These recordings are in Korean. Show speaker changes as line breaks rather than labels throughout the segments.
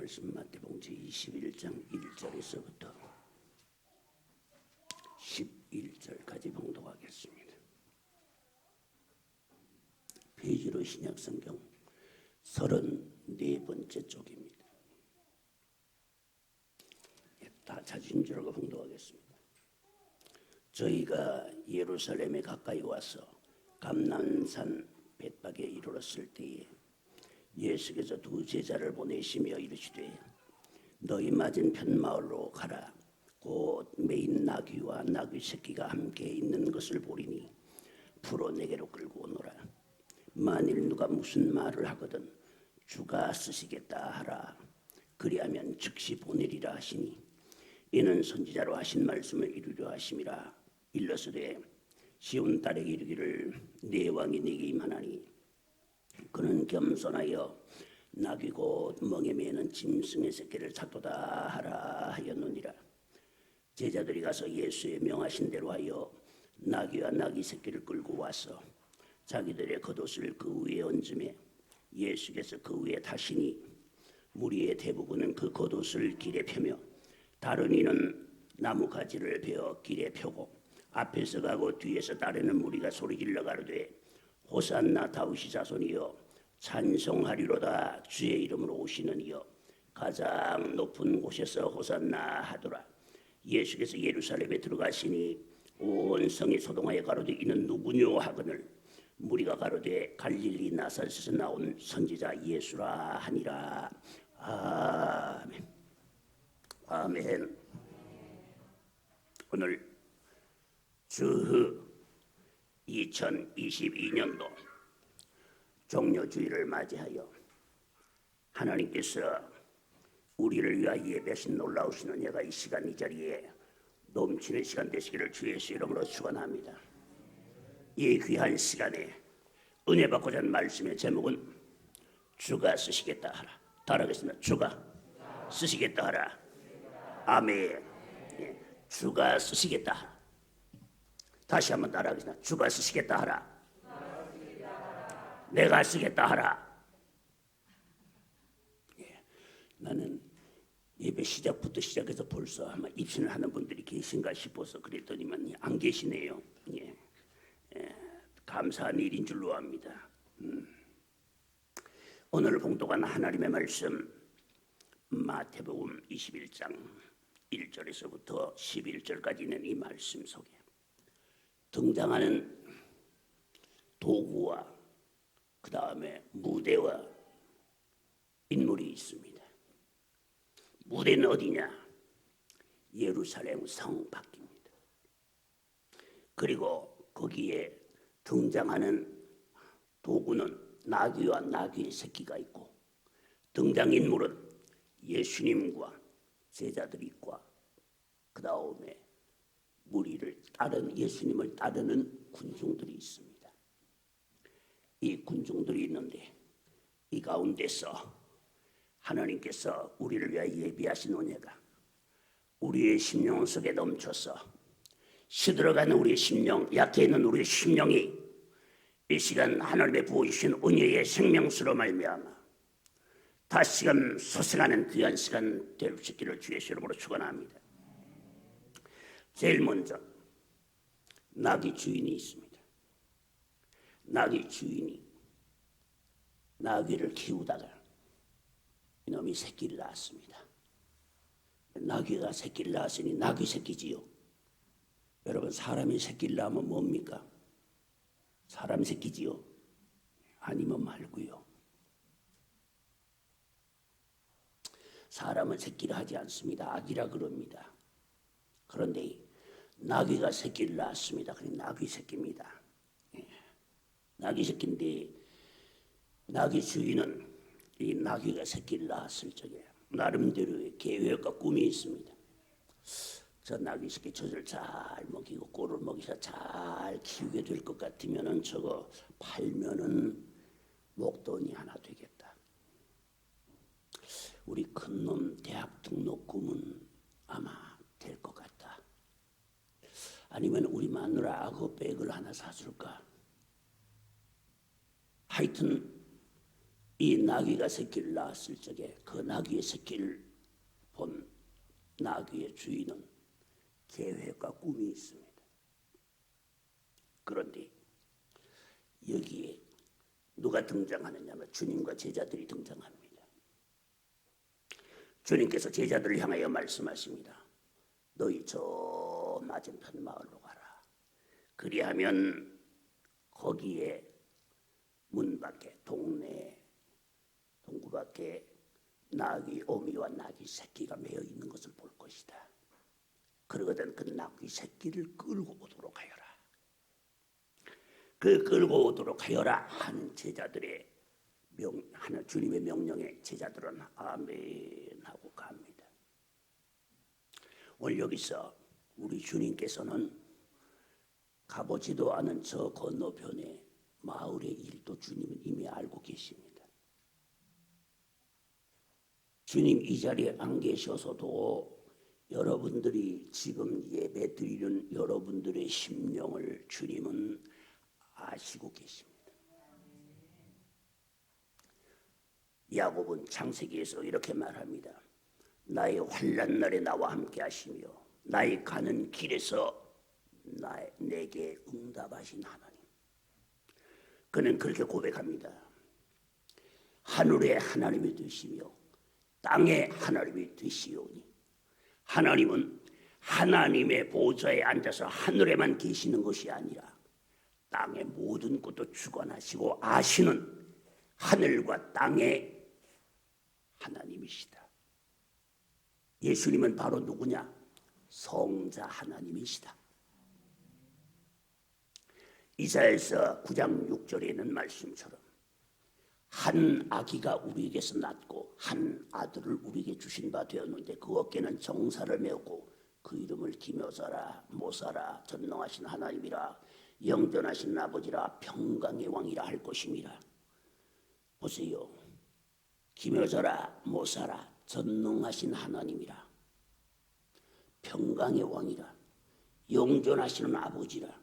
말씀 마태복음 21장 1절에서부터 11절까지 봉독하겠습니다. 페이지로 신약성경 34번째 쪽입니다. 다 찾은 줄 알고 봉독하겠습니다. 저희가 예루살렘에 가까이 와서 감람산 벳박에 이르렀을 때에 예수께서 두 제자를 보내시며 이르시되 너희 맞은편 마을로 가라. 곧 메인 나귀와 나귀 새끼가 함께 있는 것을 보리니 풀어 내게로 끌고 오너라. 만일 누가 무슨 말을 하거든 주가 쓰시겠다 하라. 그리하면 즉시 보내리라 하시니 이는 선지자로 하신 말씀을 이루려 하심이라. 일러스되 시온 딸에게 이르기를 네 왕이 네게 임하나니 그는 겸손하여 나귀 곧 멍에 매는 짐승의 새끼를 찾도다 하라 하였느니라. 제자들이 가서 예수의 명하신 대로 하여 나귀와 나귀 새끼를 끌고 와서 자기들의 겉옷을 그 위에 얹음에 예수께서 그 위에 타시니 무리의 대부분은 그 겉옷을 길에 펴며 다른 이는 나무 가지를 베어 길에 펴고 앞에서 가고 뒤에서 따르는 무리가 소리질러 가로되 호산나 다윗의 자손이여 찬송하리로다. 주의 이름으로 오시는 이여 가장 높은 곳에서 호산나 하더라. 예수께서 예루살렘에 들어가시니 온 성이 소동하여 가로되 이는 누구뇨 하거늘 무리가 가로되 갈릴리 나사렛에서 나온 선지자 예수라 하니라. 아멘. 아멘. 오늘 주후 2022년도 종료주일을 맞이하여 하나님께서 우리를 위하여 예배하신 놀라우신 은혜가 이 시간 이 자리에 넘치는 시간 되시기를 주 예수 이름으로 축원합니다. 이 귀한 시간에 은혜 받고자 하는 말씀의 제목은 주가 쓰시겠다 하라. 따라하겠습니다. 주가 쓰시겠다 하라. 아멘. 주가 쓰시겠다 하라. 다시 한번 따라하겠습니다. 주가 쓰시겠다 하라. 내가 쓰겠다 하라. 나는 예배 시작부터 시작해서 벌써 아마 입신을 하는 분들이 계신가 싶어서 그랬더니만 안 계시네요. 감사한 일인 줄로 압니다. 오늘 봉독한 하나님의 말씀 마태복음 21장 1절에서부터 11절까지 있는 이 말씀 속에 등장하는 도구와 그 다음에 무대와 인물이 있습니다. 무대는 어디냐? 예루살렘 성 밖입니다. 그리고 거기에 등장하는 도구는 나귀와 나귀의 새끼가 있고 등장인물은 예수님과 제자들과 그 다음에 무리를 따르는 예수님을 따르는 군중들이 있습니다. 이 군중들이 있는데 이 가운데서 하나님께서 우리를 위하여 예비하신 은혜가 우리의 심령 속에 넘쳐서 시들어가는 우리의 심령, 약해 있는 우리의 심령이 이 시간 하나님의 부어주신 은혜의 생명수로 말미암아 다시금 소생하는 귀한 시간 될 수 있기를 주의 이름으로 축원합니다. 제일 먼저 나귀 주인이 있습니다. 나귀 주인이 나귀를 키우다가 이놈이 새끼를 낳았습니다. 나귀가 새끼를 낳았으니 나귀 새끼지요. 여러분 사람이 새끼를 낳으면 뭡니까? 사람 새끼지요. 아니면 말고요. 사람은 새끼를 하지 않습니다. 아기라 그럽니다. 그런데 나귀가 새끼를 낳았습니다. 그게 나귀 새끼입니다. 나귀 새끼인데 나귀 주인은 이 나귀가 새끼를 낳았을 적에 나름대로의 계획과 꿈이 있습니다. 저 나귀 새끼 젖을 잘 먹이고 꿀을 먹이서 잘 키우게 될 것 같으면은 저거 팔면은 목돈이 하나 되겠다. 우리 큰놈 대학 등록 꿈은 아마 될 것 같다. 아니면 우리 마누라 악어백을 하나 사줄까? 하여튼 이 나귀가 새끼를 낳았을 적에 그 나귀의 새끼를 본 나귀의 주인은 계획과 꿈이 있습니다. 그런데 여기에 누가 등장하느냐면 주님과 제자들이 등장합니다. 주님께서 제자들을 향하여 말씀하십니다. 너희 저 맞은편 마을로 가라. 그리하면 거기에 문 밖에 동네 동구 밖에 나귀 어미와 나귀 새끼가 매여 있는 것을 볼 것이다. 그러거든 그 나귀 새끼를 끌고 오도록 하여라. 그 끌고 오도록 하여라 하는 제자들의 하는 주님의 명령에 제자들은 아멘 하고 갑니다. 오늘 여기서 우리 주님께서는 가보지도 않은 저 건너편에 마을의 일도 주님은 이미 알고 계십니다. 주님 이 자리에 안 계셔서도 여러분들이 지금 예배 드리는 여러분들의 심령을 주님은 아시고 계십니다. 야곱은 창세기에서 이렇게 말합니다. 나의 환난 날에 나와 함께 하시며 나의 가는 길에서 내게 응답하신 하나님. 그는 그렇게 고백합니다. 하늘의 하나님이 되시며 땅의 하나님이 되시오니 하나님은 하나님의 보좌에 앉아서 하늘에만 계시는 것이 아니라 땅의 모든 것도 주관하시고 아시는 하늘과 땅의 하나님이시다. 예수님은 바로 누구냐? 성자 하나님이시다. 이사야서 9장 6절에 있는 말씀처럼 한 아기가 우리에게서 낳고 한 아들을 우리에게 주신 바 되었는데 그 어깨는 정사를 메었고 그 이름을 기묘사라 모사라 전능하신 하나님이라 영존하신 아버지라 평강의 왕이라 할 것임이라. 보세요. 기묘사라 모사라 전능하신 하나님이라 평강의 왕이라 영존하시는 아버지라.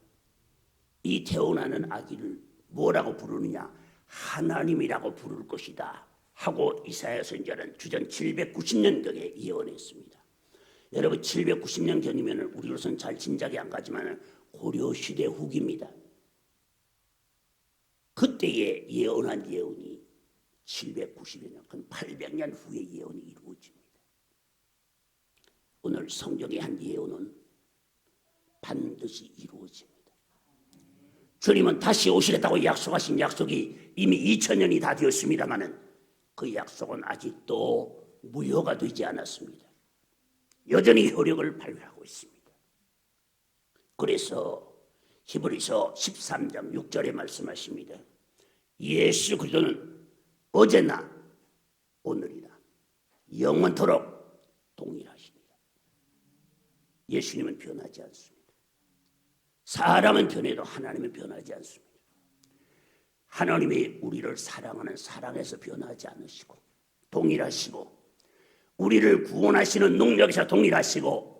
이 태어나는 아기를 뭐라고 부르느냐? 하나님이라고 부를 것이다 하고 이사야 선지자는 주전 790년경에 예언했습니다. 여러분 790년 전이면 우리로서는 잘 짐작이 안 가지만 고려시대 후기입니다. 그때에 예언한 예언이 790년, 그 800년 후에 예언이 이루어집니다. 오늘 성경의 한 예언은 반드시 이루어집니다. 주님은 다시 오시겠다고 약속하신 약속이 이미 2000년이 다 되었습니다마는 그 약속은 아직도 무효가 되지 않았습니다. 여전히 효력을 발휘하고 있습니다. 그래서 히브리서 13장 6절에 말씀하십니다. 예수 그리스도는 어제나 오늘이나 영원토록 동일하십니다. 예수님은 변하지 않습니다. 사람은 변해도 하나님은 변하지 않습니다. 하나님이 우리를 사랑하는 사랑에서 변하지 않으시고 동일하시고 우리를 구원하시는 능력에서 동일하시고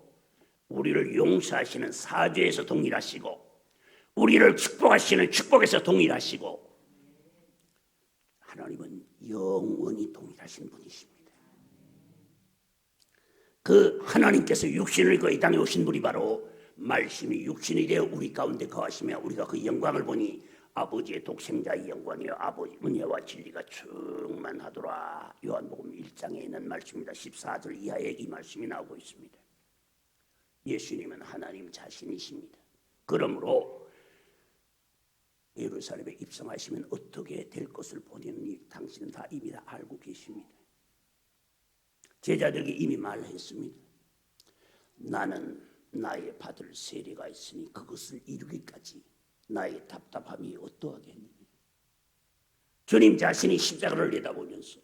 우리를 용서하시는 사죄에서 동일하시고 우리를 축복하시는 축복에서 동일하시고 하나님은 영원히 동일하신 분이십니다. 그 하나님께서 육신을 입고 이 땅에 오신 분이 바로 말씀이 육신이 되어 우리 가운데 거하시며 우리가 그 영광을 보니 아버지의 독생자의 영광이요 아버지 은혜와 진리가 충만하더라. 요한복음 1장에 있는 말씀입니다. 14절 이하에 이 말씀이 나오고 있습니다. 예수님은 하나님 자신이십니다. 그러므로 예루살렘에 입성하시면 어떻게 될 것을 본인이 당신은 다 이미 다 알고 계십니다. 제자들에게 이미 말했습니다. 나는 나의 받을 세례가 있으니 그것을 이루기까지 나의 답답함이 어떠하겠느냐. 주님 자신이 십자가를 내다보면서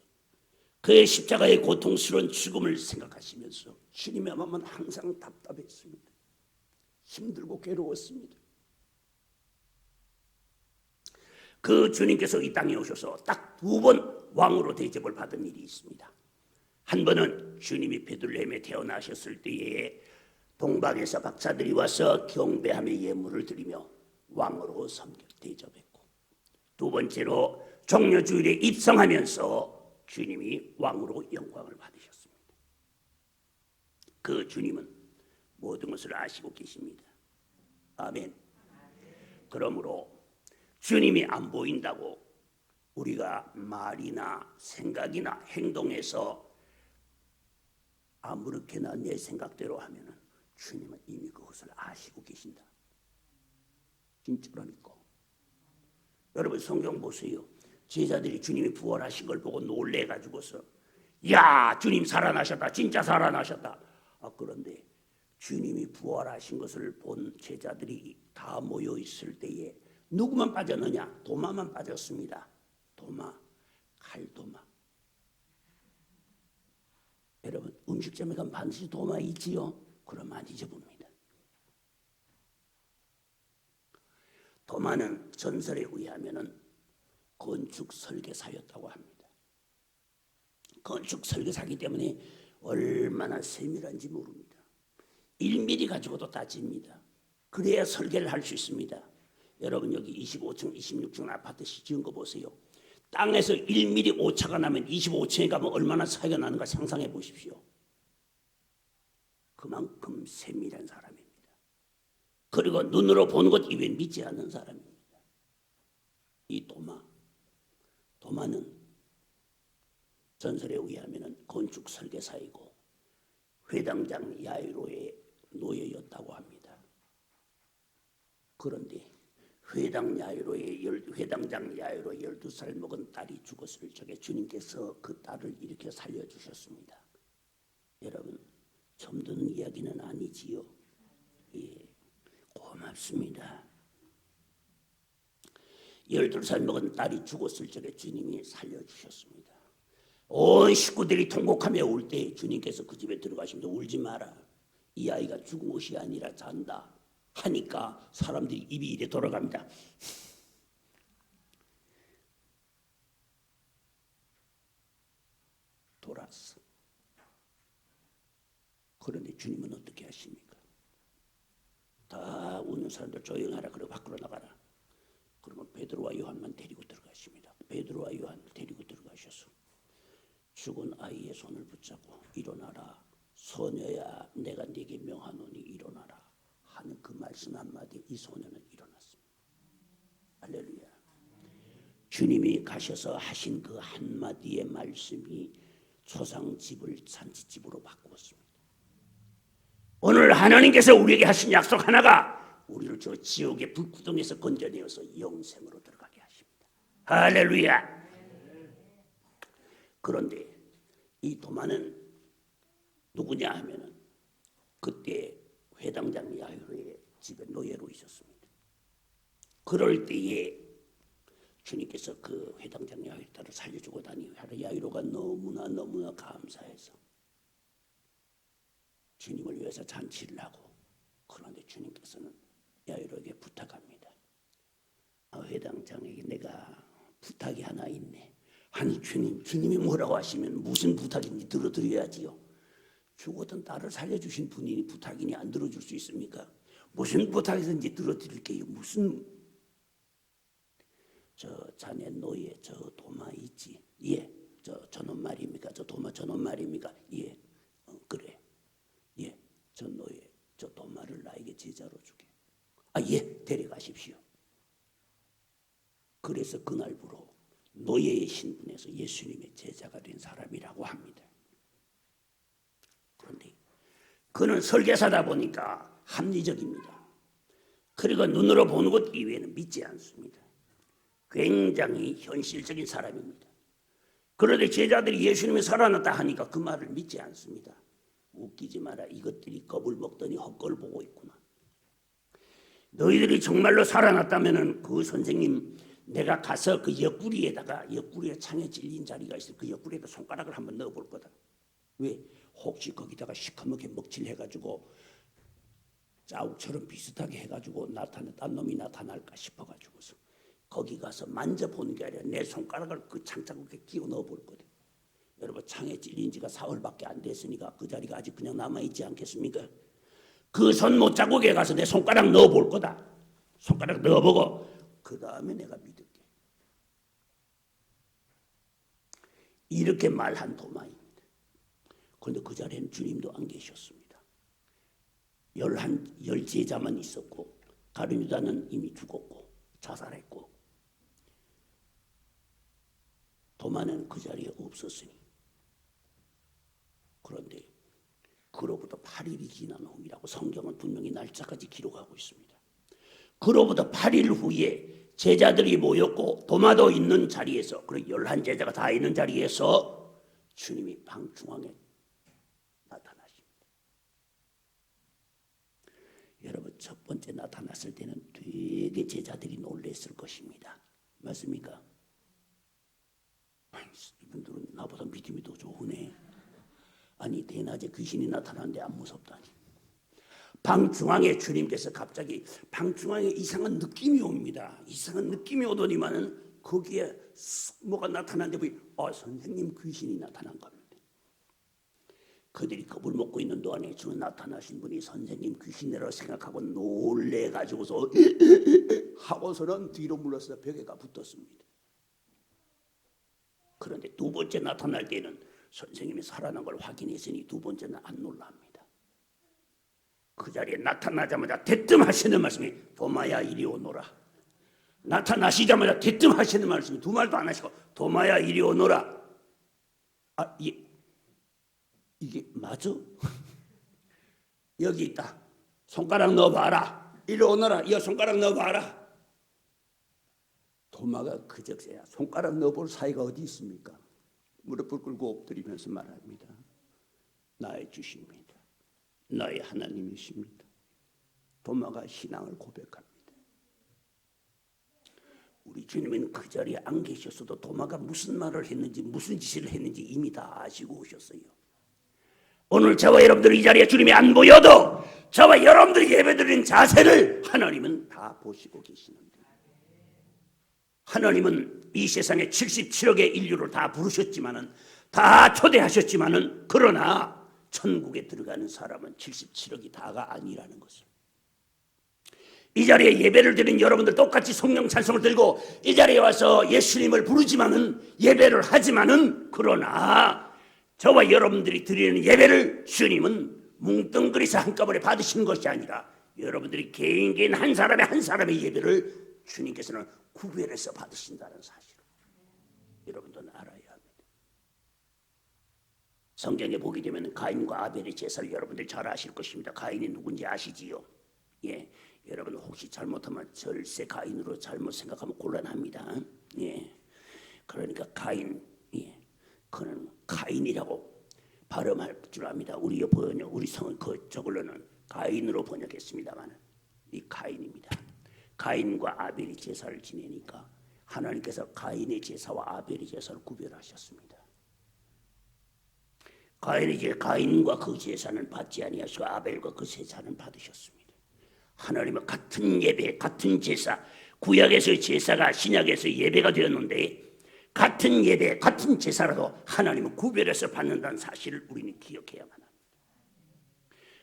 그의 십자가의 고통스러운 죽음을 생각하시면서 주님의 마음은 항상 답답했습니다. 힘들고 괴로웠습니다. 그 주님께서 이 땅에 오셔서 딱 2번 왕으로 대접을 받은 일이 있습니다. 한 번은 주님이 베들레헴에 태어나셨을 때에 동방에서 박사들이 와서 경배하며 예물을 드리며 왕으로 섬겨 대접했고, 두 번째로 종려주일에 입성하면서 주님이 왕으로 영광을 받으셨습니다. 그 주님은 모든 것을 아시고 계십니다. 아멘. 그러므로 주님이 안 보인다고 우리가 말이나 생각이나 행동에서 아무렇게나 내 생각대로 하면은 주님은 이미 그것을 아시고 계신다. 진짜라니까. 여러분 성경 보세요. 제자들이 주님이 부활하신 걸 보고 놀래가지고서 야 주님 살아나셨다. 진짜 살아나셨다. 그런데 주님이 부활하신 것을 본 제자들이 다 모여 있을 때에 누구만 빠졌느냐? 도마만 빠졌습니다. 도마, 칼도마. 여러분 음식점에 가면 반드시 도마 있지요? 그럼 안 잊어봅니다. 도마는 전설에 의하면 건축 설계사였다고 합니다. 건축 설계사기 때문에 얼마나 세밀한지 모릅니다. 1mm 가지고도 따집니다. 그래야 설계를 할 수 있습니다. 여러분 여기 25층, 26층 아파트 지은 거 보세요. 땅에서 1mm 오차가 나면 25층에 가면 얼마나 차이가 나는가 상상해 보십시오. 그만큼 세밀한 사람입니다. 그리고 눈으로 보는 것 이외에 믿지 않는 사람입니다. 이 도마는 전설에 의하면 건축 설계사이고 회당장 야이로의 노예였다고 합니다. 그런데 회당장 야이로 12살 먹은 딸이 죽었을 적에 주님께서 그 딸을 이렇게 살려주셨습니다. 여러분 처음 듣는 이야기는 아니지요. 예, 고맙습니다. 12살 먹은 딸이 죽었을 적에 주님이 살려주셨습니다. 온 식구들이 통곡하며 울 때 주님께서 그 집에 들어가시면서 울지 마라. 이 아이가 죽은 것이 아니라 잔다 하니까 사람들이 입이 이래 돌아갑니다. 돌았어. 그런데 주님은 어떻게 하십니까? 다 우는 사람들 조용하라 그러고 밖으로 나가라. 그러면 베드로와 요한만 데리고 들어가십니다. 베드로와 요한을 데리고 들어가셔서 죽은 아이의 손을 붙잡고 일어나라. 소녀야 내가 네게 명하노니 일어나라 하는 그 말씀 한마디에 이 소녀는 일어났습니다. 할렐루야. 주님이 가셔서 하신 그 한마디의 말씀이 초상집을 잔치집으로 바꾸었습니다. 오늘 하나님께서 우리에게 하신 약속 하나가 우리를 저 지옥의 불구덩이에서 건져내어서 영생으로 들어가게 하십니다. 할렐루야. 그런데 이 도마는 누구냐 하면은 그때 회당장 야이로의 집에 노예로 있었습니다. 그럴 때에 주님께서 그 회당장 야이로를 살려주고 다니 야이로가 너무나 감사해서 주님을 위해서 잔치를 하고 그런데 주님께서는 야이로에게 부탁합니다. 회당장에게 내가 부탁이 하나 있네. 아니 주님이 뭐라고 하시면 무슨 부탁인지 들어드려야지요. 죽었던 딸을 살려주신 분이 부탁이니 안 들어줄 수 있습니까? 무슨 부탁이든지 들어드릴게요. 무슨 저 자네 노예 저 도마 있지? 예. 저 저놈 말입니까? 저 도마 저놈 말입니까? 예. 그래. 예. 저 노예 저 도마를 나에게 제자로 주게. 예. 데려가십시오. 그래서 그날부로 노예의 신분에서 예수님의 제자가 된 사람이라고 합니다. 그런데 그는 설계사다 보니까 합리적입니다. 그리고 눈으로 보는 것 이외에는 믿지 않습니다. 굉장히 현실적인 사람입니다. 그런데 제자들이 예수님이 살아났다 하니까 그 말을 믿지 않습니다. 웃기지 마라. 이것들이 겁을 먹더니 헛걸 보고 있구나. 너희들이 정말로 살아났다면 그 선생님 내가 가서 그 옆구리에 창에 찔린 자리가 있어. 그 옆구리에다 손가락을 한번 넣어볼 거다. 왜? 혹시 거기다가 시커멓게 먹칠해가지고 자욱처럼 비슷하게 해가지고 딴 놈이 나타날까 싶어가지고서 거기 가서 만져보는 게 아니라 내 손가락을 그 창자국에 끼워 넣어볼 거다. 여러분 창에 찔린 지가 4월밖에 안 됐으니까 그 자리가 아직 그냥 남아있지 않겠습니까? 그 손못 자국에 가서 내 손가락 넣어볼 거다. 손가락 넣어보고 그 다음에 내가 믿을게. 이렇게 말한 도마입니다. 그런데 그 자리에는 주님도 안 계셨습니다. 열 제자만 있었고 가룟 유다는 이미 죽었고 자살했고 도마는 그 자리에 없었으니, 그런데 그로부터 8일이 지난 후이라고 성경은 분명히 날짜까지 기록하고 있습니다. 그로부터 8일 후에 제자들이 모였고 도마도 있는 자리에서, 그리고 11제자가 다 있는 자리에서 주님이 방 중앙에 나타나십니다. 여러분, 첫 번째 나타났을 때는 되게 제자들이 놀랐을 것입니다. 맞습니까? 이분들은 나보다 믿음이 더 좋으네. 아니, 대낮에 귀신이 나타나는데 안 무섭다니. 방 중앙에 주님께서 갑자기 방 중앙에 이상한 느낌이 옵니다. 이상한 느낌이 오더니만은 거기에 뭐가 나타났는데 보니 선생님 귀신이 나타난 겁니다. 그들이 겁을 먹고 있는 동안에 주는 나타나신 분이 선생님 귀신이라고 생각하고 놀래가지고서 하고서는 뒤로 물러서 벽에가 붙었습니다. 그런데 두 번째 나타날 때는 선생님이 살아난 걸 확인했으니 두 번째는 안 놀랍니다. 그 자리에 나타나자마자 대뜸 하시는 말씀이 도마야 이리 오너라. 나타나시자마자 대뜸 하시는 말씀이 두 말도 안 하시고 도마야 이리 오너라. 이게 맞아? 여기 있다. 손가락 넣어봐라. 이리 오너라. 이 손가락 넣어봐라. 도마가 그저께야 손가락 넣어볼 사이가 어디 있습니까? 무릎을 꿇고 엎드리면서 말합니다. 나의 주십니다. 나의 하나님이십니다. 도마가 신앙을 고백합니다. 우리 주님은 그 자리에 안 계셨어도 도마가 무슨 말을 했는지 무슨 짓을 했는지 이미 다 아시고 오셨어요. 오늘 저와 여러분들 이 자리에 주님이 안 보여도 저와 여러분들이 예배드리는 자세를 하나님은 다 보시고 계시는데, 하나님은 이 세상에 77억의 인류를 다 부르셨지만은, 다 초대하셨지만은, 그러나 천국에 들어가는 사람은 77억이 다가 아니라는 것을, 이 자리에 예배를 드린 여러분들 똑같이 성령 찬송을 들고 이 자리에 와서 예수님을 부르지만은, 예배를 하지만은, 그러나 저와 여러분들이 드리는 예배를 주님은 뭉뚱그려서 한꺼번에 받으시는 것이 아니라 여러분들이 개인 한 사람의 예배를 주님께서는 구별해서 받으신다는 사실을 여러분들은 알아야 합니다. 성경에 보게 되면 가인과 아벨의 제사를 여러분들 잘 아실 것입니다. 가인이 누군지 아시지요? 예, 여러분 혹시 잘못하면 절세 가인으로 잘못 생각하면 곤란합니다. 예, 그러니까 가인, 그는 가인이라고 발음할 줄 압니다. 우리 번역, 우리 성은 저걸로는 가인으로 번역했습니다만 이 가인입니다. 가인과 아벨이 제사를 지내니까 하나님께서 가인의 제사와 아벨의 제사를 구별하셨습니다. 가인과 그 제사는 받지 아니하시고 아벨과 그 제사는 받으셨습니다. 하나님은 같은 예배, 같은 제사, 구약에서 제사가 신약에서 예배가 되었는데 같은 예배, 같은 제사라도 하나님은 구별해서 받는다는 사실을 우리는 기억해야만 합니다.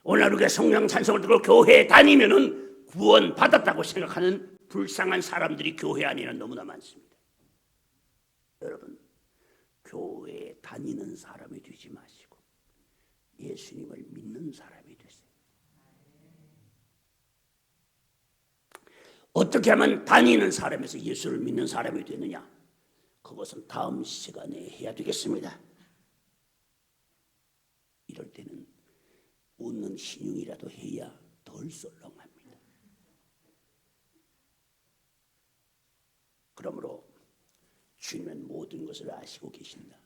오늘 우리가 성령 찬송을 듣고 교회에 다니면은 구원 받았다고 생각하는 불쌍한 사람들이 교회 안에는 너무나 많습니다. 여러분, 교회에 다니는 사람이 되지 마시고 예수님을 믿는 사람이 되세요. 어떻게 하면 다니는 사람에서 예수를 믿는 사람이 되느냐? 그것은 다음 시간에 해야 되겠습니다. 이럴 때는 웃는 신용이라도 해야 덜 썰렁합니다. 그러므로 주님은 모든 것을 아시고 계신다.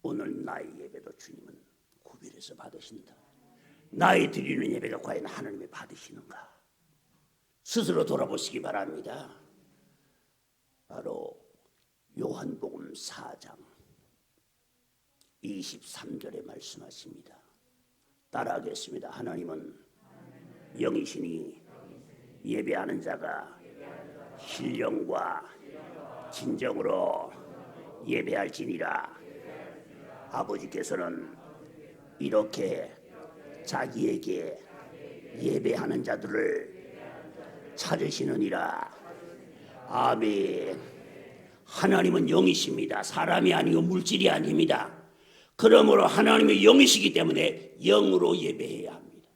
오늘 나의 예배도 주님은 구별해서 받으신다. 나의 드리는 예배가 과연 하나님이 받으시는가? 스스로 돌아보시기 바랍니다. 바로 요한복음 4장 23절에 말씀하십니다. 따라하겠습니다. 하나님은 영이시니 예배하는 자가 신령과 진정으로 예배할지니라. 아버지께서는 이렇게 자기에게 예배하는 자들을 찾으시느니라. 아멘. 하나님은 영이십니다. 사람이 아니고 물질이 아닙니다. 그러므로 하나님이 영이시기 때문에 영으로 예배해야 합니다.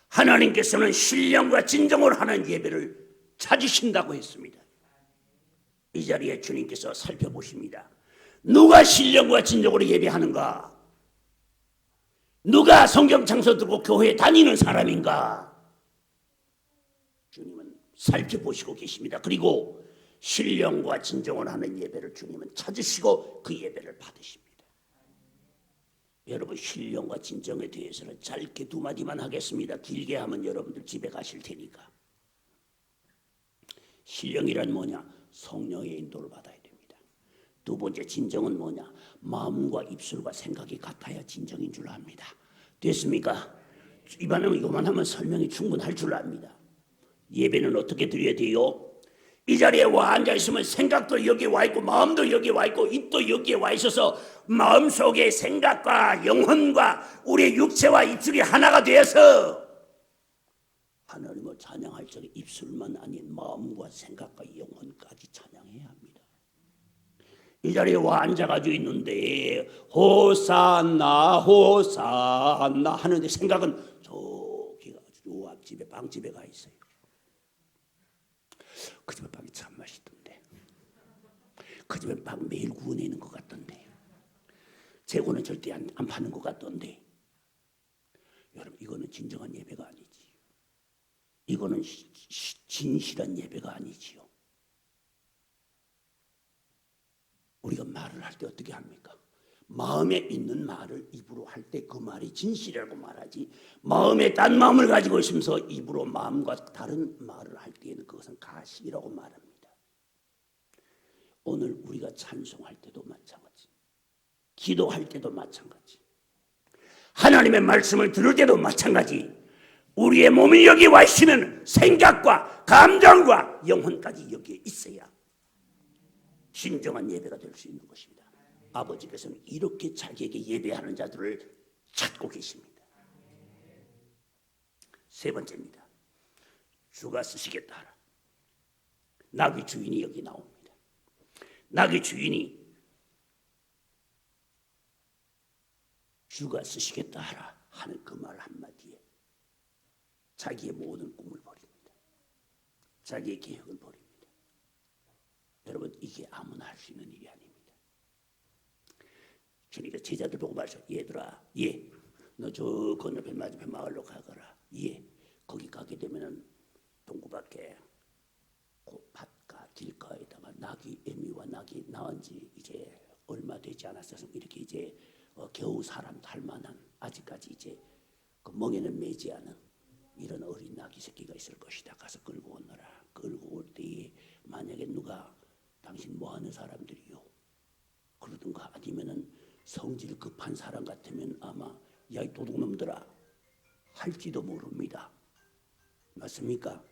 하나님께서는 신령과 진정으로 하는 예배를 찾으신다고 했습니다. 이 자리에 주님께서 살펴보십니다. 누가 신령과 진정으로 예배하는가? 누가 성경 창서 들고 교회에 다니는 사람인가? 주님은 살펴보시고 계십니다. 그리고 신령과 진정으로 하는 예배를 주님은 찾으시고 그 예배를 받으십니다. 여러분, 신령과 진정에 대해서는 짧게 두 마디만 하겠습니다. 길게 하면 여러분들 집에 가실 테니까. 신령이란 뭐냐? 성령의 인도를 받아야 됩니다. 두 번째, 진정은 뭐냐? 마음과 입술과 생각이 같아야 진정인 줄 압니다. 됐습니까? 이만 하면 설명이 충분할 줄 압니다. 예배는 어떻게 드려야 돼요? 이 자리에 와 앉아 있으면 생각도 여기 와 있고 마음도 여기 와 있고 입도 여기에 와 있어서 마음속의 생각과 영혼과 우리의 육체와 입술이 하나가 되어서 하나님을 찬양할 적에 입술만 아닌 마음과 생각과 영혼까지 찬양해야 합니다. 이 자리에 와 앉아가지고 있는데 호산나 호산나 하는데 생각은 저기 요 앞집에 빵집에 가 있어요. 그 집에 빵이 참 맛있던데, 그 집에 빵 매일 구워내는 것 같던데, 재고는 절대 안 파는 것 같던데. 여러분, 이거는 진정한 예배가 아니지. 이거는 진실한 예배가 아니지요. 우리가 말을 할 때 어떻게 합니까? 마음에 있는 말을 입으로 할 때 그 말이 진실이라고 말하지, 마음에 딴 마음을 가지고 있으면서 입으로 마음과 다른 말을 할 때에는 그것은 가식이라고 말합니다. 오늘 우리가 찬송할 때도 마찬가지, 기도할 때도 마찬가지, 하나님의 말씀을 들을 때도 마찬가지, 우리의 몸이 여기 와 있으면 생각과 감정과 영혼까지 여기에 있어야 진정한 예배가 될 수 있는 것입니다. 아버지께서는 이렇게 자기에게 예배하는 자들을 찾고 계십니다. 세 번째입니다. 주가 쓰시겠다 하라. 나귀 주인이 여기 나옵니다. 나귀 주인이 주가 쓰시겠다 하라 하는 그 말 한마디에 자기의 모든 꿈을 버립니다. 자기의 계획을 버립니다. 여러분, 이게 아무나 할 수 있는 일이 아닙니다. 주님께서 제자들 보고 말하죠. 얘들아, 너 저 건너편 맞은편 마을로 가거라. 거기 가게 되면은 동구밖에 그 밭가 길가에다가 나귀 애미와 나귀 낳은 지 이제 얼마 되지 않았어서 이렇게 이제 겨우 사람 할 만한, 아직까지 이제 그 멍에는 매지 않은 이런 어린 나귀 새끼가 있을 것이다. 가서 끌고 오너라. 끌고 올 때에 만약에 누가 당신 뭐 하는 사람들이요? 그러든가 아니면은 성질 급한 사람 같으면 아마 야, 이 도둑놈들아 할지도 모릅니다. 맞습니까?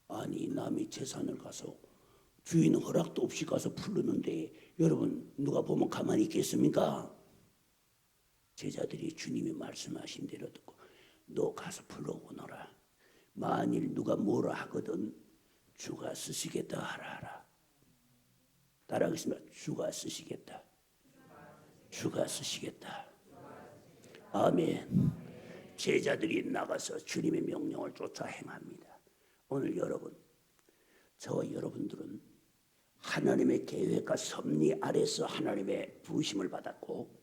아니, 남의 재산을 가서 주인 허락도 없이 가서 풀르는데 여러분, 누가 보면 가만히 있겠습니까? 제자들이 주님이 말씀하신 대로 듣고 너 가서 풀러오너라. 만일 누가 뭐라 하거든 주가 쓰시겠다 하라. 따라하겠습니다. 주가 쓰시겠다. 주가 쓰시겠다. 아멘. 제자들이 나가서 주님의 명령을 쫓아 행합니다. 오늘 여러분, 저와 여러분들은 하나님의 계획과 섭리 아래서 하나님의 부으심을 받았고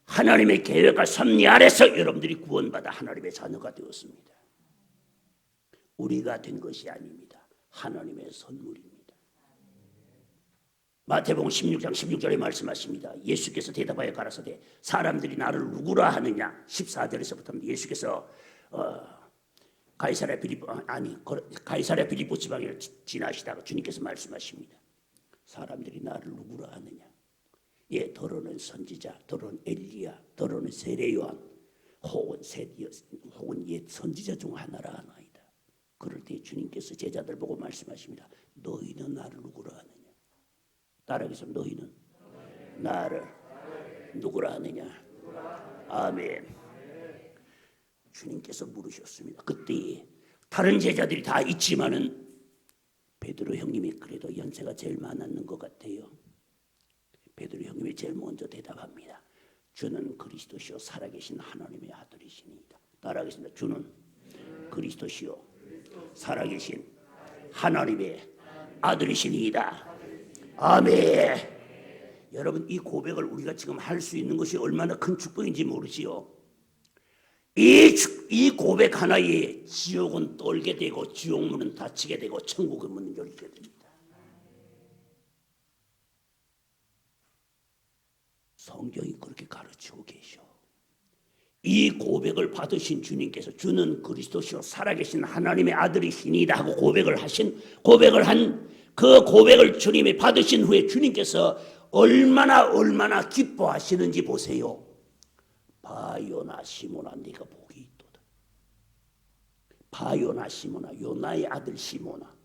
하나님의 계획과 섭리 아래서 여러분들이 구원받아 하나님의 자녀가 되었습니다. 우리가 된 것이 아닙니다. 하나님의 선물입니다. 마태복음 16장 16절에 말씀하십니다. 예수께서 대답하여 가라사대 사람들이 나를 누구라 하느냐. 14절에서부터 예수께서 가이사랴 빌립보 지방에 지나시다가 주님께서 말씀하십니다. 사람들이 나를 누구라 하느냐. 더러는 선지자, 더러는 엘리야, 더러는 세례 요한, 혹은 옛 선지자 중 하나라 하나이다. 그럴 때 주님께서 제자들 보고 말씀하십니다. 너희는 나를 누구라 하느냐. 따라해서 너희는 나를 누구라 하느냐. 아멘. 주님께서 물으셨습니다. 그때 다른 제자들이 다 있지만은 베드로 형님이 그래도 연세가 제일 많았는 것 같아요. 베드로 형님이 제일 먼저 대답합니다. 주는 그리스도시요 살아계신 하나님의 아들이시니이다. 따라하겠습니다. 주는 그리스도시요 살아계신 하나님의 아들이시니이다. 아멘. 여러분, 이 고백을 우리가 지금 할 수 있는 것이 얼마나 큰 축복인지 모르지요. 이 고백 하나에 지옥은 떨게 되고 지옥문은 닫히게 되고 천국의 문은 열리게 됩니다. 성경이 그렇게 가르치고 계셔. 이 고백을 받으신 주님께서 주는 그리스도시요 살아계신 하나님의 아들이시니이다 하고 고백을 한 그 고백을 주님이 받으신 후에 주님께서 얼마나 기뻐하시는지 보세요. 바요나 시모나 네가 복이 있도다. 바요나 시모나 요나의 아들 시모나.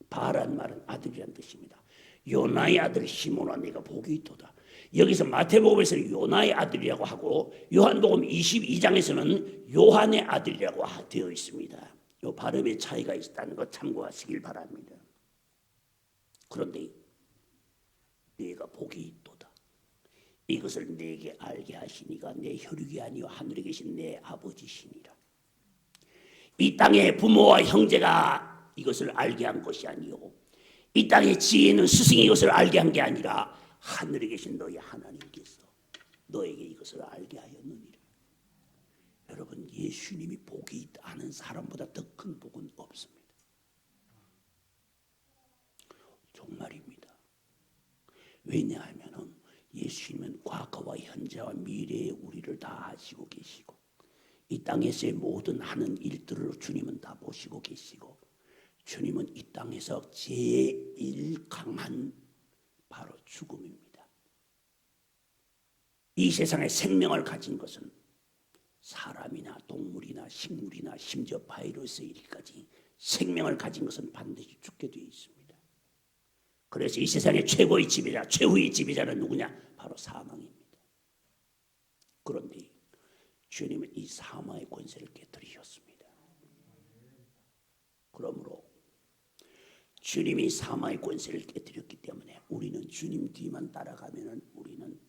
바란 말은 아들이란 뜻입니다. 요나의 아들 시모나 네가 복이 있도다. 여기서 마태복음에서는 요나의 아들이라고 하고 요한복음 22장에서는 요한의 아들이라고 되어 있습니다. 이 발음의 차이가 있다는 것 참고하시길 바랍니다. 그런데 네가 복이 있도다. 이것을 내게 알게 하시니가 내 혈육이 아니요 하늘에 계신 내 아버지시니라. 이 땅의 부모와 형제가 이것을 알게 한 것이 아니요 이 땅의 지혜 있는 스승이 이것을 알게 한 게 아니라 하늘에 계신 너희 하나님께서 너에게 이것을 알게 하였느니라. 여러분, 예수님이 복이 있다 하는 사람보다 더 큰 복은 없습니다. 정말입니다. 왜냐하면 예수님은 과거와 현재와 미래의 우리를 다 아시고 계시고 이 땅에서의 모든 하는 일들을 주님은 다 보시고 계시고 주님은 이 땅에서 제일 강한 바로 죽음입니다. 이 세상에 생명을 가진 것은 사람이나 동물이나 식물이나 심지어 바이러스에 이르기까지 생명을 가진 것은 반드시 죽게 되어 있습니다. 그래서 이 세상의 최고의 지배자, 최후의 지배자는 누구냐? 바로 사망입니다. 그런데 주님은 이 사망의 권세를 깨뜨리셨습니다. 그러므로 주님이 사망의 권세를 깨뜨렸기 때문에 우리는 주님 뒤만 따라가면 우리는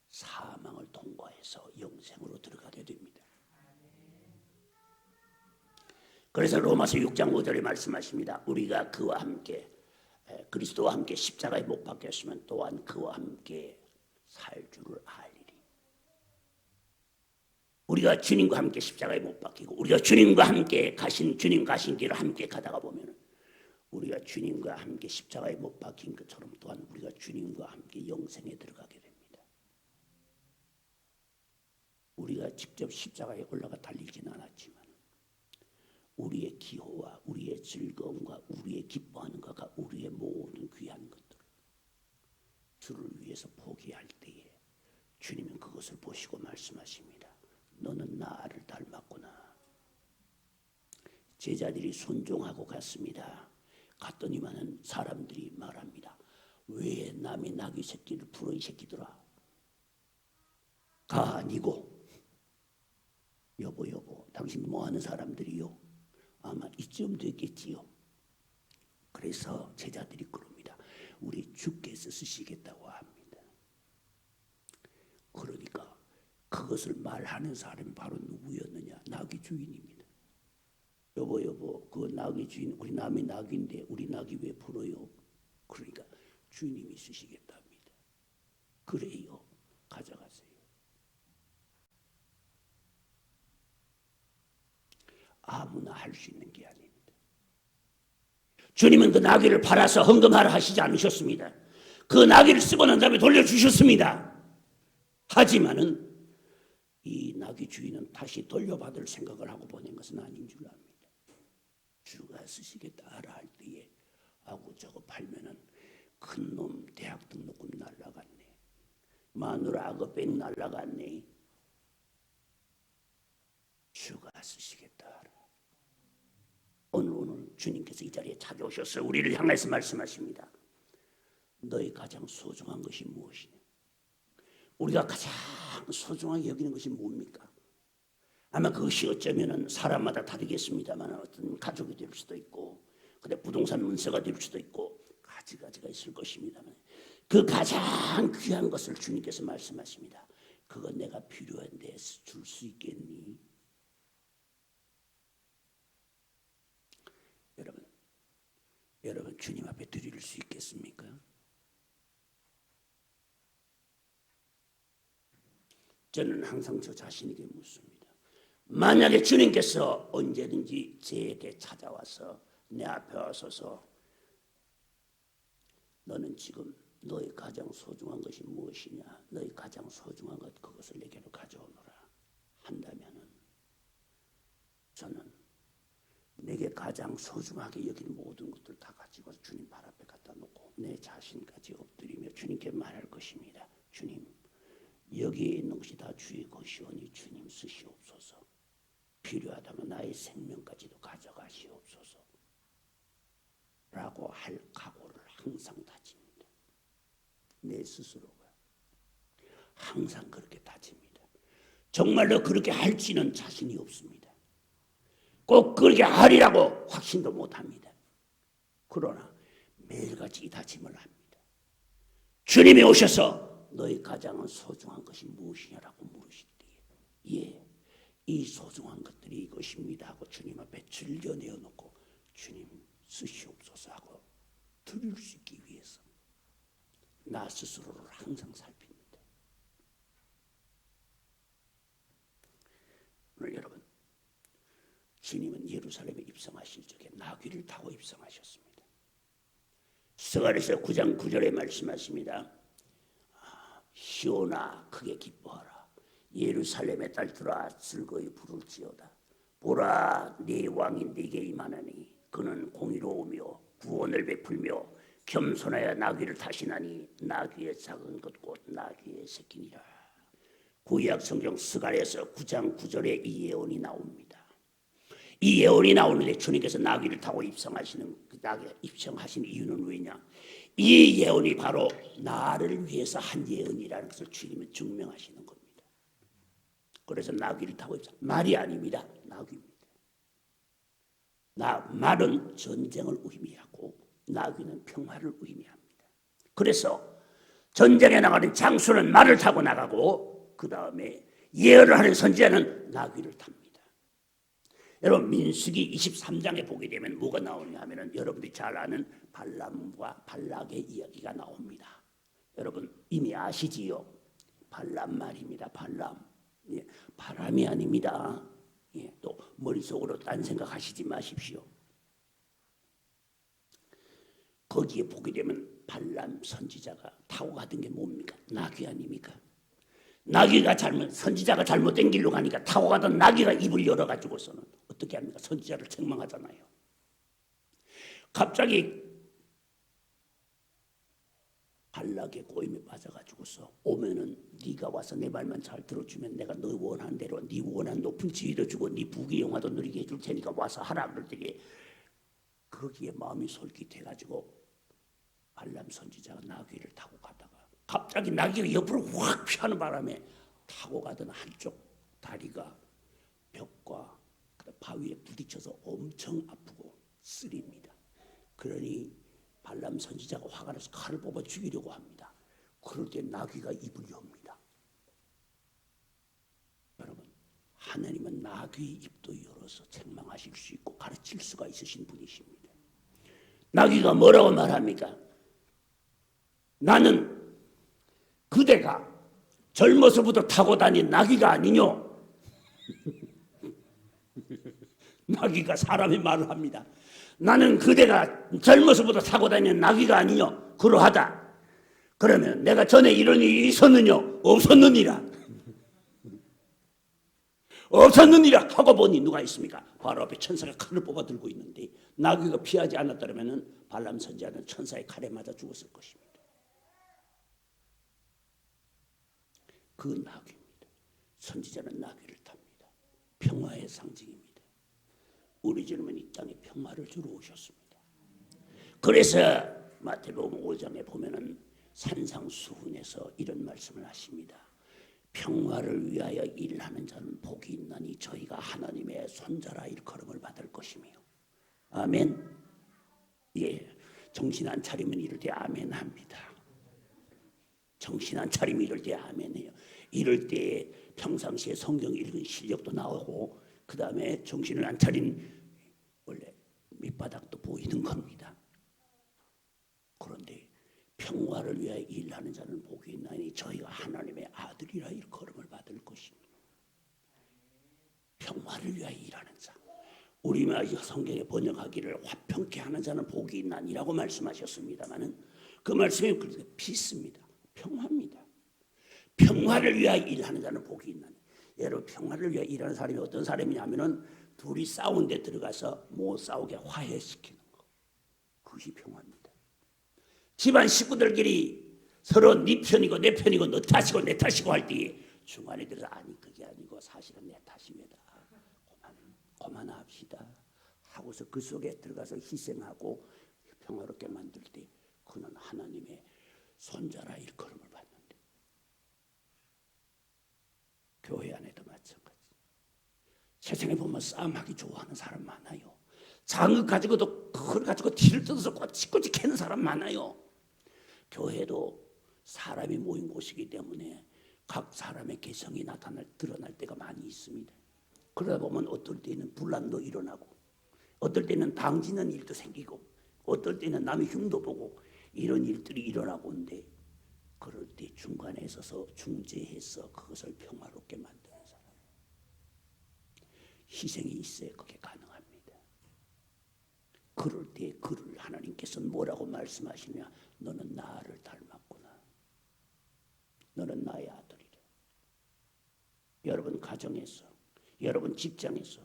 사망을 통과해서 영생으로 들어가게 됩니다. 그래서 로마서 6장 5절에 말씀하십니다. 우리가 그와 함께 그리스도와 함께 십자가에 못 박혔으면 또한 그와 함께 살 줄을 알리리. 우리가 주님과 함께 십자가에 못 박히고 우리가 주님과 함께 주님 가신 길을 함께 가다가 보면 우리가 주님과 함께 십자가에 못 박힌 것처럼 또한 우리가 주님과 함께 영생에 들어가게 됩니다. 우리가 직접 십자가에 올라가 달리지는 않았지만 우리의 기호와 우리의 즐거움과 우리의 기뻐하는 것과 우리의 모든 귀한 것들 주를 위해서 포기할 때에 주님은 그것을 보시고 말씀하십니다. 너는 나를 닮았구나. 제자들이 순종하고 갔습니다. 갔더니만은 사람들이 말합니다. 왜 남의 나귀 새끼를 풀어 이 새끼들아. 가 아니고 여보 당신 뭐하는 사람들이요? 아마 이쯤 됐겠지요. 그래서 제자들이 그럽니다. 우리 주께서 쓰시겠다고 합니다. 그러니까 그것을 말하는 사람이 바로 누구였느냐? 나귀 주인입니다. 여보 그 나귀 주인 우리 남의 나귀인데 우리 나귀 왜 풀어요? 그러니까 주님이 쓰시겠다 합니다. 그래요. 가져가세요. 아무나 할 수 있는 게 아닙니다. 주님은 그 나귀를 팔아서 헌금하라 하시지 않으셨습니다. 그 나귀를 쓰고 난 다음에 돌려주셨습니다. 하지만은 이 나귀 주인은 다시 돌려받을 생각을 하고 보낸 것은 아닌 줄 압니다. 주가 쓰시겠다 할 때에 하고 저거 팔면은 큰 놈 대학 등록금 날라갔네. 마누라 아거백 날라갔네. 주가 쓰시겠다. 오늘 주님께서 이 자리에 찾아오셔서 우리를 향해서 말씀하십니다. 너희 가장 소중한 것이 무엇이냐? 우리가 가장 소중하게 여기는 것이 뭡니까? 아마 그것이 어쩌면 사람마다 다르겠습니다만 어떤 가족이 될 수도 있고 근데 부동산 문서가 될 수도 있고 가지가지가 있을 것입니다만 그 가장 귀한 것을 주님께서 말씀하십니다. 그건 내가 필요한데 줄 수 있겠니? 여러분 주님 앞에 드릴 수 있겠습니까? 저는 항상 저 자신에게 묻습니다. 만약에 주님께서 언제든지 저에게 찾아와서 내 앞에 와서서 너는 지금 너의 가장 소중한 것이 무엇이냐? 너의 가장 소중한 것 그것을 내게로 가져오너라 한다면은 저는 내게 가장 소중하게 여긴 모든 것들 다 가지고 주님 발 앞에 갖다 놓고 내 자신까지 엎드리며 주님께 말할 것입니다. 주님, 여기에 있는 것이 다 주의 것이오니 주님 쓰시옵소서. 필요하다면 나의 생명까지도 가져가시옵소서 라고 할 각오를 항상 다집니다. 내 스스로가 항상 그렇게 다집니다. 정말로 그렇게 할지는 자신이 없습니다. 꼭 그렇게 하리라고 확신도 못합니다. 그러나 매일같이 이 다짐을 합니다. 주님이 오셔서 너희 가장 소중한 것이 무엇이냐라고 물으실 때에 예, 이 소중한 것들이 이것입니다 하고 주님 앞에 즐겨내어 놓고 주님 쓰시옵소서 하고 드릴 수 있기 위해서 나 스스로를 항상 살핍니다. 오늘 여러분 주님은 예루살렘에 입성하실 적에 나귀를 타고 입성하셨습니다. 스가랴서 9장 9절에 말씀하십니다. 시온아 크게 기뻐하라. 예루살렘의 딸들아 즐거이 부를지어다. 보라 네 왕이 네게 임하나니 그는 공의로우며 구원을 베풀며 겸손하여 나귀를 타시나니 나귀의 작은 것 곧 나귀의 새끼니라. 구약 성경 스가랴서 9장 9절에 이 예언이 나옵니다. 이 예언이 나오는데 주님께서 나귀를 타고 입성하시는 그 나귀 입성하신 이유는 왜냐? 이 예언이 바로 나를 위해서 한 예언이라는 것을 주님은 증명하시는 겁니다. 그래서 나귀를 타고 입성. 말이 아닙니다. 나귀입니다. 말은 전쟁을 의미하고 나귀는 평화를 의미합니다. 그래서 전쟁에 나가는 장수는 말을 타고 나가고 그 다음에 예언을 하는 선지자는 나귀를 탑니다. 여러분 민수기 23장에 보게 되면 뭐가 나오냐 하면은 여러분들이 잘 아는 발람과 발락의 이야기가 나옵니다. 여러분 이미 아시지요? 발람 말입니다. 발람. 예, 바람이 아닙니다. 예, 또 머릿속으로 딴 생각하시지 마십시오. 거기에 보게 되면 발람 선지자가 타고 가던 게 뭡니까? 나귀 아닙니까? 나귀가 선지자가 잘못된 길로 가니까 타고 가던 나귀가 입을 열어가지고서는 어떻게 합니까? 선지자를 책망하잖아요. 갑자기 발락의 고임에 빠져가지고서 오면은 네가 와서 내 말만 잘 들어주면 내가 너 원하는 대로 네 원하는 높은 지위도 주고 네 부귀 영화도 누리게 해줄 테니까 와서 하라 그럴 때에 거기에 마음이 솔깃해가지고 발람 선지자가 나귀를 타고 가다가 갑자기 나귀가 옆으로 확 피하는 바람에 타고 가던 한쪽 다리가 벽과 바위에 부딪혀서 엄청 아프고 쓰립니다. 그러니 발람 선지자가 화가 나서 칼을 뽑아 죽이려고 합니다. 그럴 때 나귀가 입을 엽니다. 여러분 하나님은 나귀 입도 열어서 책망하실 수 있고 가르칠 수가 있으신 분이십니다. 나귀가 뭐라고 말합니까? 나는 그대가 젊어서부터 타고 다닌 나귀가 아니뇨. 나귀가 사람의 말을 합니다. 나는 그대가 젊어서부터 타고 다니는 나귀가 아니뇨. 그러하다. 그러면 내가 전에 이런 일이 있었느뇨? 없었느니라. 없었느니라 하고 보니 누가 있습니까? 바로 앞에 천사가 칼을 뽑아 들고 있는데 나귀가 피하지 않았더라면 발람 선지자는 천사의 칼에 맞아 죽었을 것입니다. 그 나귀입니다. 선지자는 나귀를 탑니다. 평화의 상징입니다. 우리 주님은 이 땅에 평화를 주러 오셨습니다. 그래서 마태복음 5장에 보면은 산상수훈에서 이런 말씀을 하십니다. 평화를 위하여 일하는 자는 복이 있나니 저희가 하나님의 손자라 일컬음을 받을 것이며. 아멘. 정신 안 차리면 이럴 때 아멘 합니다. 정신 안 차리면 이럴 때 아멘해요. 이럴 때 평상시에 성경 읽은 실력도 나오고 그 다음에 정신을 안 차린 원래 밑바닥도 보이는 겁니다. 그런데 평화를 위하여 일하는 자는 복이 있나니 저희가 하나님의 아들이라 일컬음을 받을 것입니다. 평화를 위하여 일하는 자. 우리말 성경에 번역하기를 화평케 하는 자는 복이 있나니라고 말씀하셨습니다마는 그 말씀이 비슷합니다. 평화입니다. 평화를 위하여 일하는 자는 복이 있나니. 여러분 평화를 위하여 일하는 사람이 어떤 사람이냐면은 둘이 싸운 데 들어가서 못 싸우게 화해시키는 거. 그것이 평화입니다. 집안 식구들끼리 서로 네 편이고 내 편이고 너 탓이고 내 탓이고 할 때 중간에 들어서 아니 그게 아니고 사실은 내 탓입니다. 그만합시다 하고서 그 속에 들어가서 희생하고 평화롭게 만들 때 그는 하나님의 손자라 일컬음을 받는데 교회 안에도 마찬가지. 세상에 보면 싸움하기 좋아하는 사람 많아요. 작은 것 가지고도 그걸 가지고 티를 뜯어서 꼬치꼬치 캐는 사람 많아요. 교회도 사람이 모인 곳이기 때문에 각 사람의 개성이 드러날 때가 많이 있습니다. 그러다 보면 어떨 때는 분란도 일어나고 어떨 때는 당지는 일도 생기고 어떨 때는 남의 흉도 보고 이런 일들이 일어나고 있는데 그럴 때 중간에 서서 중재해서 그것을 평화롭게 만드는 사람. 희생이 있어야 그게 가능합니다. 그럴 때 그를 하나님께서는 뭐라고 말씀하시냐. 너는 나를 닮았구나. 너는 나의 아들이라. 여러분 가정에서 여러분 직장에서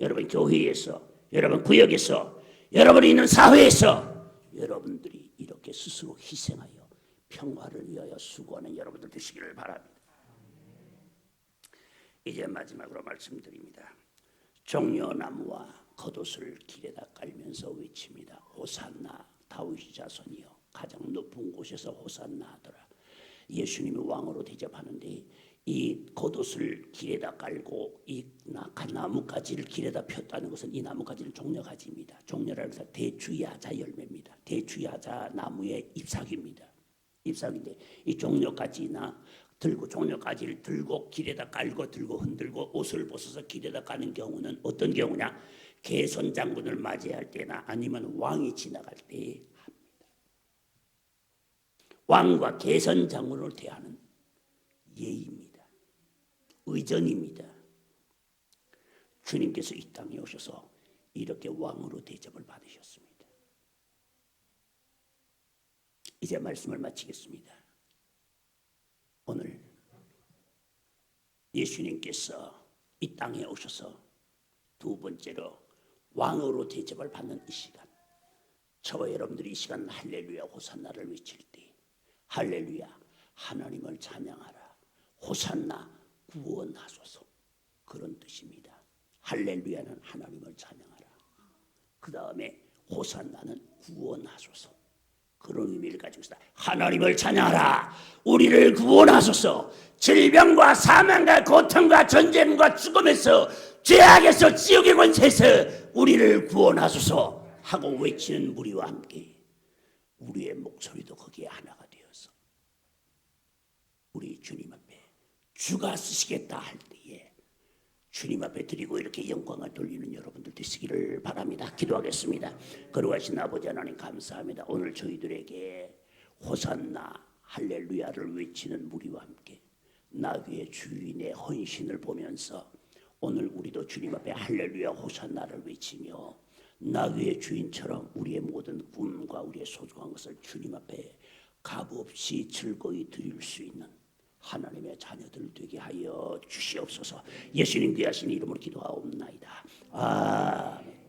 여러분 교회에서 여러분 구역에서 여러분이 있는 사회에서 여러분들이 이렇게 스스로 희생하여 평화를 위하여 수고하는 여러분들 되시기를 바랍니다. 이제 마지막으로 말씀드립니다. 종려나무와 겉옷을 길에다 깔면서 외칩니다. 호산나 다윗의 자손이여. 가장 높은 곳에서 호산나 하더라. 예수님이 왕으로 대접하는데 이 겉옷을 길에다 깔고 이 나무가지를 길에다 폈다는 것은 이 나무가지는 종려가지입니다. 종려라는 것은 대추야자 열매입니다. 대추야자 나무의 잎사귀입니다. 잎사귀인데 이 종려가지나 들고 종려가지를 들고 길에다 깔고 들고 흔들고 옷을 벗어서 길에다 까는 경우는 어떤 경우냐? 개선 장군을 맞이할 때나 아니면 왕이 지나갈 때 합니다. 왕과 개선 장군을 대하는 예의입니다. 의전입니다. 주님께서 이 땅에 오셔서 이렇게 왕으로 대접을 받으셨습니다. 이제 말씀을 마치겠습니다. 오늘 예수님께서 이 땅에 오셔서 두 번째로 왕으로 대접을 받는 이 시간, 저와 여러분들이 이 시간 할렐루야 호산나를 외칠 때 할렐루야 하나님을 찬양하라 호산나 구원하소서 그런 뜻입니다. 할렐루야는 하나님을 찬양하라. 그 다음에 호산나는 구원하소서 그런 의미를 가지고 있다. 하나님을 찬양하라. 우리를 구원하소서. 질병과 사망과 고통과 전쟁과 죽음에서 죄악에서 지옥의 권세에서 우리를 구원하소서 하고 외치는 무리와 함께 우리의 목소리도 거기에 하나가 되어서 우리 주님 앞에 주가 쓰시겠다 할 때에 주님 앞에 드리고 이렇게 영광을 돌리는 여러분들 되시기를 바랍니다. 기도하겠습니다. 거룩하신 아버지 하나님 감사합니다. 오늘 저희들에게 호산나 할렐루야를 외치는 무리와 함께 나귀의 주인의 헌신을 보면서 오늘 우리도 주님 앞에 할렐루야 호산나를 외치며 나귀의 주인처럼 우리의 모든 꿈과 우리의 소중한 것을 주님 앞에 값없이 즐거이 드릴 수 있는 하나님의 자녀들 되게 하여 주시옵소서. 예수님 귀하신 이름으로 기도하옵나이다. 아멘.